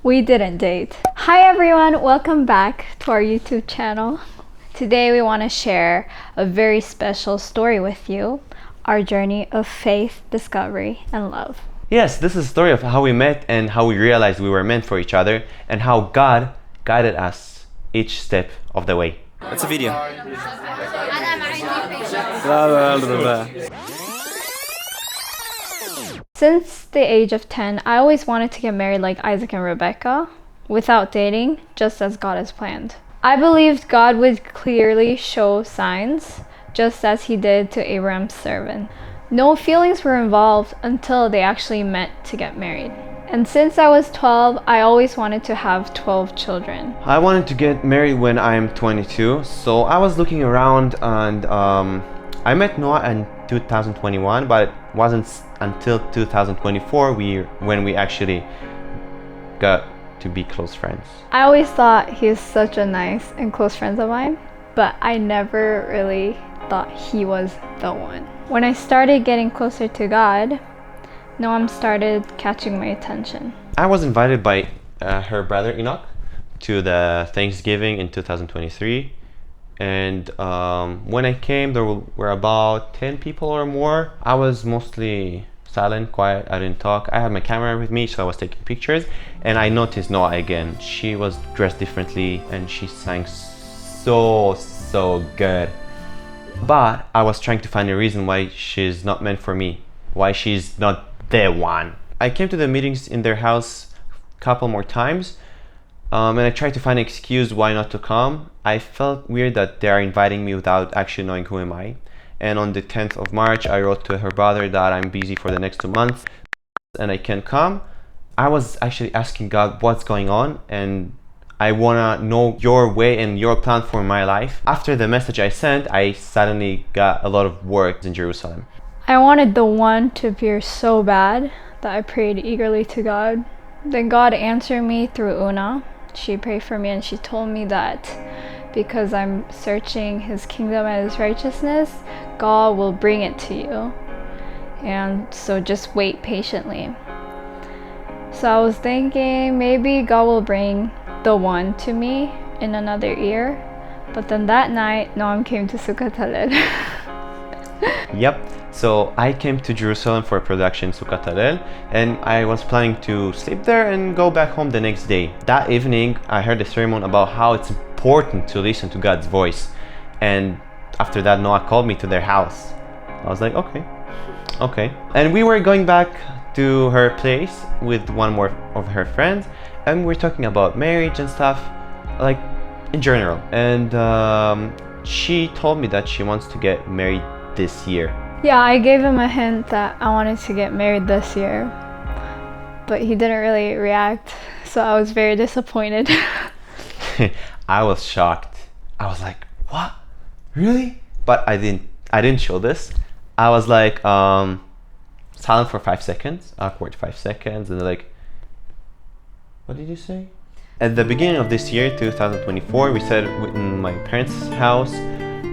We didn't date. Hi everyone, welcome back to our YouTube channel. Today we want to share a very special story with you, our journey of faith, discovery, and love. Yes, this is a story of how we met and how we realized we were meant for each other and how God guided us each step of the way. It's a video. Since the age of 10, I always wanted to get married like Isaac and Rebecca, without dating, just as God has planned. I believed God would clearly show signs, just as he did to Abraham's servant. No feelings were involved until they actually met to get married. And since I was 12, I always wanted to have 12 children. I wanted to get married when I'm 22, so I was looking around and I met Noah in 2021, but it wasn't until 2024 when we actually got to be close friends. I always thought he's such a nice and close friend of mine, but I never really thought he was the one. When I started getting closer to God, Noam started catching my attention. I was invited by her brother Enoch to the Thanksgiving in 2023, and when I came there were about 10 people or more. I was mostly silent, quiet, I didn't talk. I had my camera with me, so I was taking pictures, and I noticed Noah again. She was dressed differently and she sang so good. But I was trying to find a reason why she's not meant for me, why she's not the one. I came to the meetings in their house a couple more times, and I tried to find an excuse why not to come. I felt weird that they are inviting me without actually knowing who am I. And on the 10th of March, I wrote to her brother that I'm busy for the next 2 months and I can't come. I was actually asking God what's going on, and I wanna know your way and your plan for my life. After the message I sent, I suddenly got a lot of work in Jerusalem. I wanted the one to appear so bad that I prayed eagerly to God. Then God answered me through Una. She prayed for me and she told me that because I'm searching his kingdom and his righteousness, God will bring it to you. And so just wait patiently. So I was thinking maybe God will bring the one to me in another year. But then that night, Noam came to Sukkot Halel. Yep. So I came to Jerusalem for a production Sukkot Halel, and I was planning to sleep there and go back home the next day. That evening, I heard a sermon about how it's important to listen to God's voice. And after that, Noah called me to their house. I was like, okay. And we were going back to her place with one more of her friends, and we were talking about marriage and stuff, like in general. And she told me that she wants to get married this year. Yeah, I gave him a hint that I wanted to get married this year, but he didn't really react, so I was very disappointed. I was shocked. I was like, what? Really? But I didn't show this. I was like silent for 5 seconds, awkward 5 seconds, and like, what did you say? At the beginning of this year, 2024, we said in my parents' house,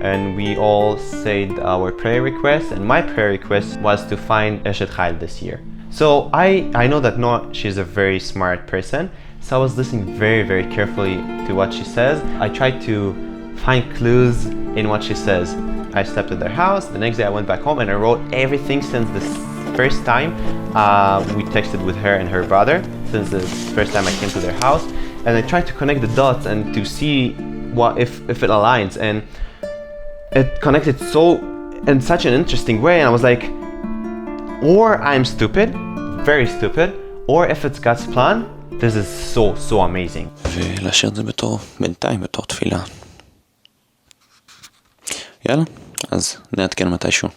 and we all said our prayer requests, and my prayer request was to find Eshet Chayil this year. So I know that Noah, she's a very smart person, so I was listening very carefully to what she says. I tried to find clues in what she says. I slept at their house. The next day I went back home and I wrote everything since the first time we texted with her and her brother, since the first time I came to their house, and I tried to connect the dots and to see what if it aligns, and it connected in such an interesting way. And I was like, or I'm stupid, very stupid, or if it's God's plan, this is so amazing. ולהשאיר את זה בינתיים בתור תפילה. יאללה, אז נעדכן מתישהו.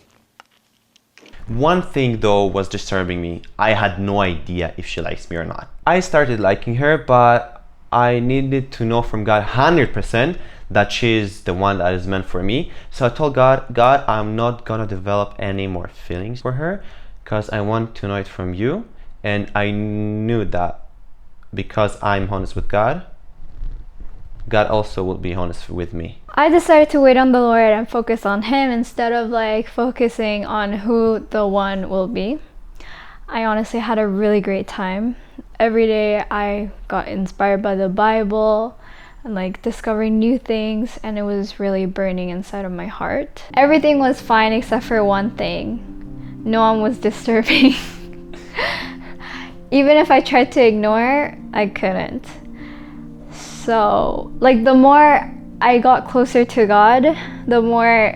One thing though was disturbing me. I had no idea if she likes me or not. I started liking her, but I needed to know from God 100% that she's the one that is meant for me. So I told God, I'm not gonna develop any more feelings for her because I want to know it from you. And I knew that because I'm honest with God, God also will be honest with me. I decided to wait on the Lord and focus on him instead of like focusing on who the one will be. I honestly had a really great time. every day I got inspired by the Bible and like discovering new things, and it was really burning inside of my heart. Everything was fine except for one thing. Noam was disturbing. Even if I tried to ignore, I couldn't. So like the more I got closer to God, the more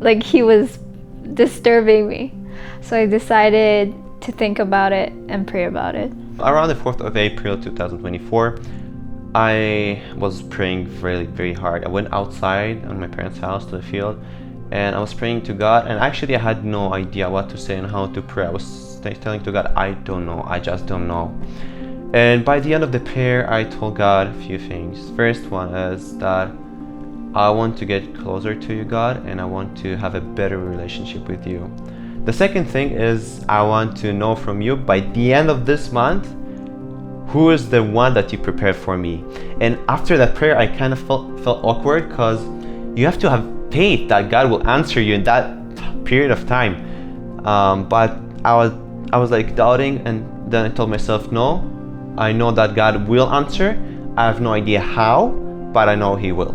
like he was disturbing me. So I decided to think about it and pray about it. Around the 4th of April 2024, I was praying very, very hard. I went outside on my parents' house to the field, and I was praying to God, and actually I had no idea what to say and how to pray. I was telling to God, I don't know, I just don't know. And by the end of the prayer, I told God a few things. First one is that I want to get closer to you, God, and I want to have a better relationship with you. The second thing is I want to know from you by the end of this month, who is the one that you prepared for me. And after that prayer, I kind of felt awkward, because you have to have faith that God will answer you in that period of time. But I was like doubting, and then I told myself, no, I know that God will answer. I have no idea how, but I know He will.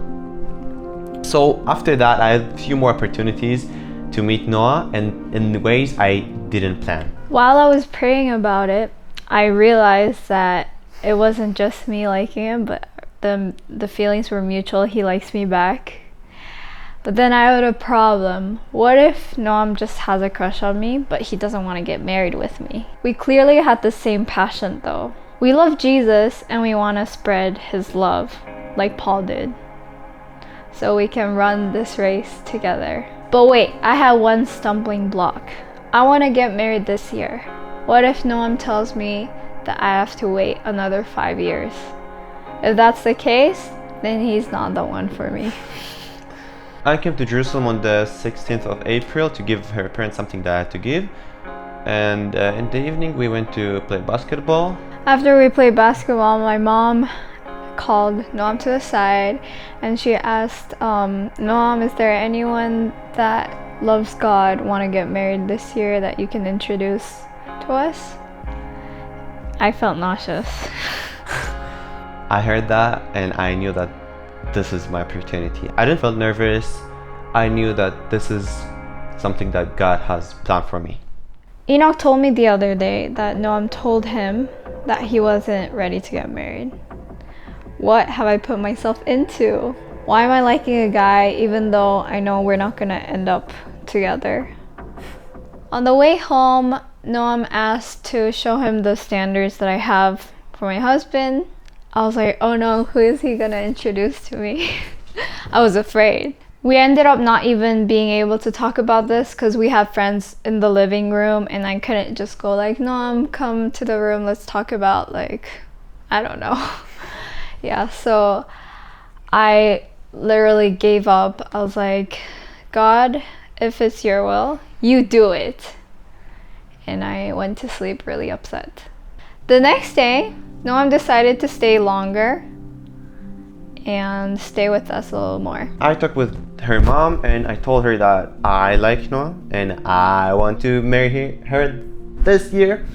So after that, I had a few more opportunities to meet Noah, and in ways I didn't plan. While I was praying about it, I realized that it wasn't just me liking him, but the feelings were mutual. He likes me back. But then I had a problem. What if Noam just has a crush on me, but he doesn't want to get married with me? We clearly had the same passion though. We love Jesus and we want to spread his love like Paul did, so we can run this race together. But wait, I had one stumbling block. I want to get married this year. What if Noam tells me that I have to wait another 5 years? If that's the case, then he's not the one for me. I came to Jerusalem on the 16th of April to give her parents something that I had to give. And in the evening we went to play basketball. After we played basketball, my mom called Noam to the side and she asked, Noam, is there anyone that loves God, want to get married this year that you can introduce to us? I felt nauseous. I heard that and I knew that this is my opportunity. I didn't feel nervous. I knew that this is something that God has planned for me. Enoch told me the other day that Noam told him that he wasn't ready to get married. What have I put myself into? Why am I liking a guy even though I know we're not gonna end up together? On the way home, Noam asked to show him the standards that I have for my husband. I was like, oh no, who is he gonna introduce to me? I was afraid. We ended up not even being able to talk about this because we have friends in the living room and I couldn't just go like, Noam, come to the room, let's talk about like, I don't know. Yeah, so I literally gave up. I was like, God, if it's your will, you do it. And I went to sleep really upset. The next day, Noam decided to stay longer and stay with us a little more. I talked with her mom and I told her that I like Noah and I want to marry her this year.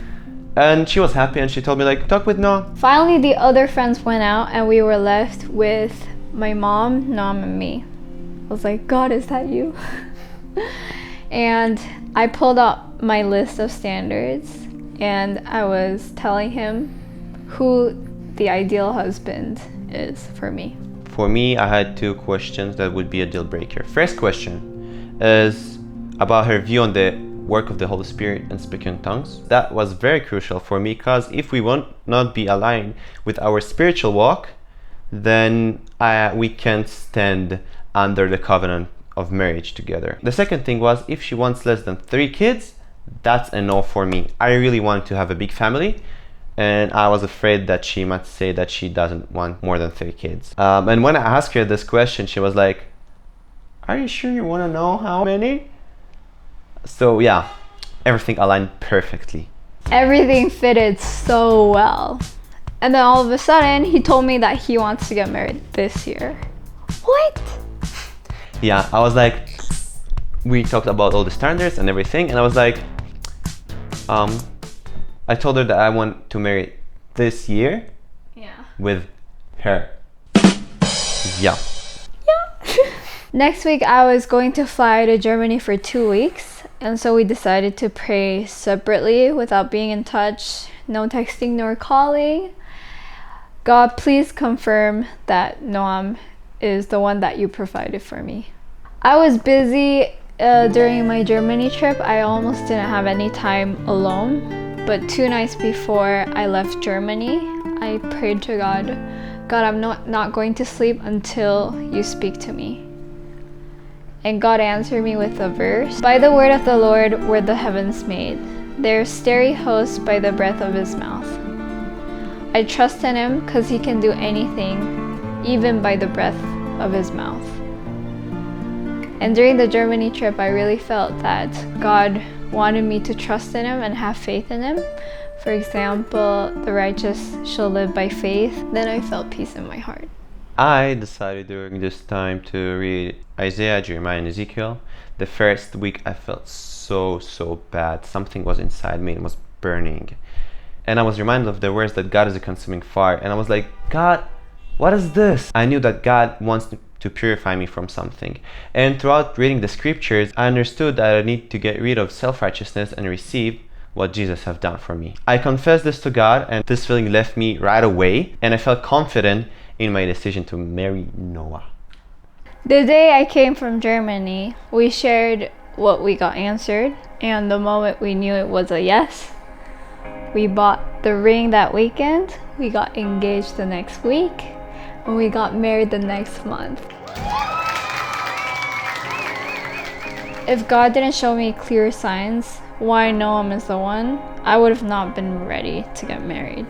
And she was happy and she told me like, talk with Noah. Finally, the other friends went out and we were left with my mom, Noam, and me. I was like, God, is that you? And I pulled up my list of standards and I was telling him who the ideal husband is for me. For me, I had two questions that would be a deal breaker. First question is about her view on the work of the Holy Spirit and speaking in tongues. That was very crucial for me because if we won't not be aligned with our spiritual walk, then we can't stand under the covenant of marriage together. The second thing was if she wants less than 3 kids, that's a no for me. I really want to have a big family and I was afraid that she might say that she doesn't want more than 3 kids. And when I asked her this question, she was like, are you sure you want to know how many? So yeah, everything aligned perfectly. Everything fitted so well. And then all of a sudden, he told me that he wants to get married this year. What? Yeah, I was like, we talked about all the standards and everything, and I was like, I told her that I want to marry this year Yeah. with her. Yeah. Next week, I was going to fly to Germany for 2 weeks, and so we decided to pray separately without being in touch, no texting nor calling. God, please confirm that Noam is the one that you provided for me. I was busy during my Germany trip. I almost didn't have any time alone, but 2 nights before I left Germany, I prayed to God, God, I'm not going to sleep until you speak to me. And God answered me with a verse. By the word of the Lord were the heavens made, their starry host by the breath of his mouth. I trust in him because he can do anything, even by the breath of his mouth. And during the Germany trip, I really felt that God wanted me to trust in him and have faith in him. For example, the righteous shall live by faith. Then I felt peace in my heart. I decided during this time to read Isaiah, Jeremiah, and Ezekiel. The first week I felt so bad. Something was inside me and was burning. And I was reminded of the words that God is a consuming fire. And I was like, God, what is this? I knew that God wants to purify me from something. And throughout reading the scriptures, I understood that I need to get rid of self-righteousness and receive what Jesus have done for me. I confessed this to God, and this feeling left me right away. And I felt confident in my decision to marry Noah. The day I came from Germany, we shared what we got answered, and the moment we knew it was a yes, we bought the ring that weekend, we got engaged the next week, and we got married the next month. If God didn't show me clear signs why Noam is the one, I would have not been ready to get married.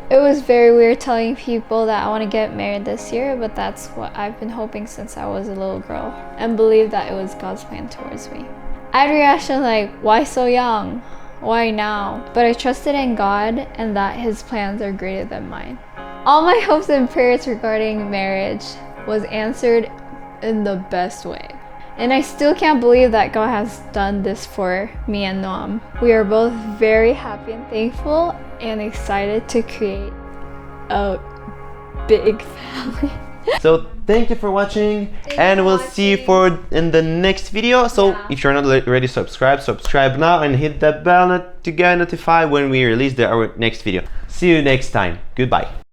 It was very weird telling people that I want to get married this year, but that's what I've been hoping since I was a little girl, and believed that it was God's plan towards me. I had reactions like, why so young? Why now? But I trusted in God and that his plans are greater than mine. All my hopes and prayers regarding marriage was answered in the best way. And I still can't believe that God has done this for me and Noam. We are both very happy and thankful and excited to create a big family. So thank you for watching, and we'll see you in the next video. So if you're not already subscribe now and hit that bell to get notified when we release our next video. See you next time. Goodbye.